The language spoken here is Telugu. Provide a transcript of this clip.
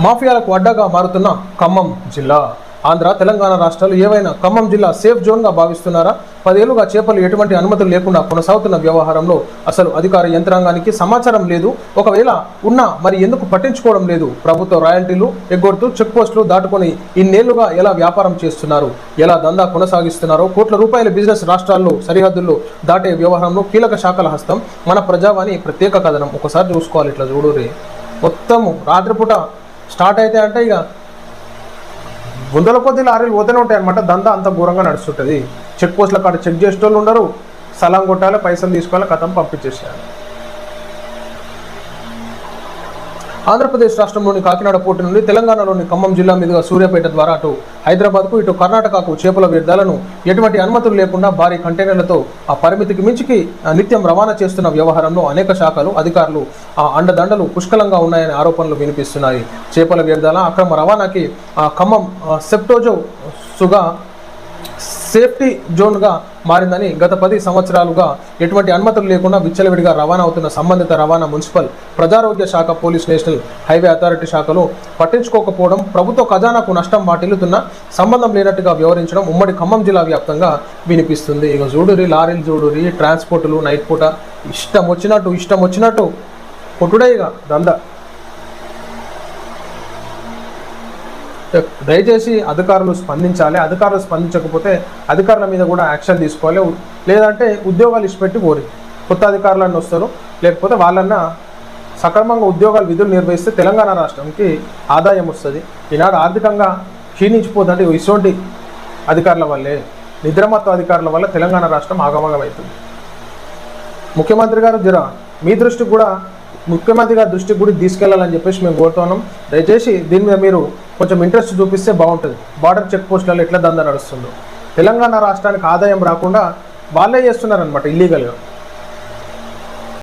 మాఫియాలకు అడ్డగా మారుతున్న ఖమ్మం జిల్లా. ఆంధ్ర తెలంగాణ రాష్ట్రాలు ఏవైనా ఖమ్మం జిల్లా సేఫ్ జోన్గా భావిస్తున్నారా? 10 ఏళ్లుగా చేపలు ఎటువంటి అనుమతులు లేకుండా కొనసాగుతున్న వ్యవహారంలో అసలు అధికార యంత్రాంగానికి సమాచారం లేదు. ఒకవేళ ఉన్నా మరి ఎందుకు పట్టించుకోవడం లేదు? ప్రభుత్వ రాయల్టీలు ఎగ్గొడుతూ చెక్ పోస్టులు దాటుకొని ఇన్నేళ్లుగా ఎలా వ్యాపారం చేస్తున్నారు, ఎలా దందా కొనసాగిస్తున్నారో, కోట్ల రూపాయల బిజినెస్ రాష్ట్రాల్లో సరిహద్దుల్లో దాటే వ్యవహారంలో కీలక శాఖల హస్తం. మన ప్రజావాణి ప్రత్యేక కథనం ఒకసారి చూసుకోవాలి. ఇట్లా చూడురే, మొత్తము రాత్రిపూట స్టార్ట్ అయితే అంటే ఇక వందల కొద్ది లారీలు పోతూనే ఉంటాయి అనమాట. దందా అంత ఘోరంగా నడుస్తుంటుంది. చెక్ పోస్టుల కాడ చెక్ చేసేటోళ్ళు ఉండరు, సలాం కొట్టాలి, పైసలు తీసుకోవాలి, కథం పంపించేసేయాలి. ఆంధ్రప్రదేశ్ రాష్ట్రంలోని కాకినాడ పోర్టు నుండి తెలంగాణలోని ఖమ్మం జిల్లా మీదుగా సూర్యాపేట ద్వారా అటు హైదరాబాద్కు ఇటు కర్ణాటకకు చేపల వ్యర్థాలను ఎటువంటి అనుమతులు లేకుండా భారీ కంటైనర్లతో ఆ పరిమితికి మించికి నిత్యం రవాణా చేస్తున్న వ్యవహారంలో అనేక శాఖలు అధికారులు అండదండలు పుష్కలంగా ఉన్నాయనే ఆరోపణలు వినిపిస్తున్నాయి. చేపల వ్యర్థాల అక్రమ రవాణాకి ఖమ్మం సెప్టోజోసుగా సేఫ్టీ జోన్గా మారిందని గత 10 సంవత్సరాలుగా ఎటువంటి అనుమతులు లేకుండా విచ్చలవిడిగా రవాణా అవుతున్న సంబంధిత రవాణా, మున్సిపల్, ప్రజారోగ్య శాఖ, పోలీస్, నేషనల్ హైవే అథారిటీ శాఖలు పట్టించుకోకపోవడం, ప్రభుత్వ ఖజానాకు నష్టం వాటిల్లుతున్న సంబంధం లేనట్టుగా వ్యవహరించడం ఉమ్మడి ఖమ్మం జిల్లా వ్యాప్తంగా వినిపిస్తుంది. ఇక చూడురి, లారీలు చూడురి, ట్రాన్స్పోర్టులు నైట్ పూట ఇష్టం వచ్చినట్టు కొట్టుడే ఇక దందా. దయచేసి అధికారులు స్పందించాలి. అధికారులు స్పందించకపోతే అధికారుల మీద కూడా యాక్షన్ తీసుకోవాలి. లేదంటే ఉద్యోగాలు ఇచ్చిపెట్టి పోరి, కొత్త అధికారులన్నీ వస్తారు. లేకపోతే వాళ్ళన్నా సక్రమంగా ఉద్యోగాలు విధులు నిర్వహిస్తే తెలంగాణ రాష్ట్రానికి ఆదాయం వస్తుంది. ఈనాడు ఆర్థికంగా క్షీణించిపోతుంటే ఇటువంటి అధికారుల వల్లే, నిద్రమత్వ అధికారుల వల్ల తెలంగాణ రాష్ట్రం ఆగమగం అవుతుంది. ముఖ్యమంత్రి గారు మీ దృష్టికి కూడా ముఖ్యమంత్రి గారి దృష్టికి కూడా తీసుకెళ్లాలని చెప్పేసి మేము కోరుతున్నాం. దయచేసి దీని మీద మీరు కొంచెం ఇంట్రెస్ట్ చూపిస్తే బాగుంటుంది. బార్డర్ చెక్ పోస్టులలో ఎట్లా దందా నడుస్తుందో, తెలంగాణ రాష్ట్రానికి ఆదాయం రాకుండా వాళ్ళే చేస్తున్నారనమాట ఇల్లీగల్గా.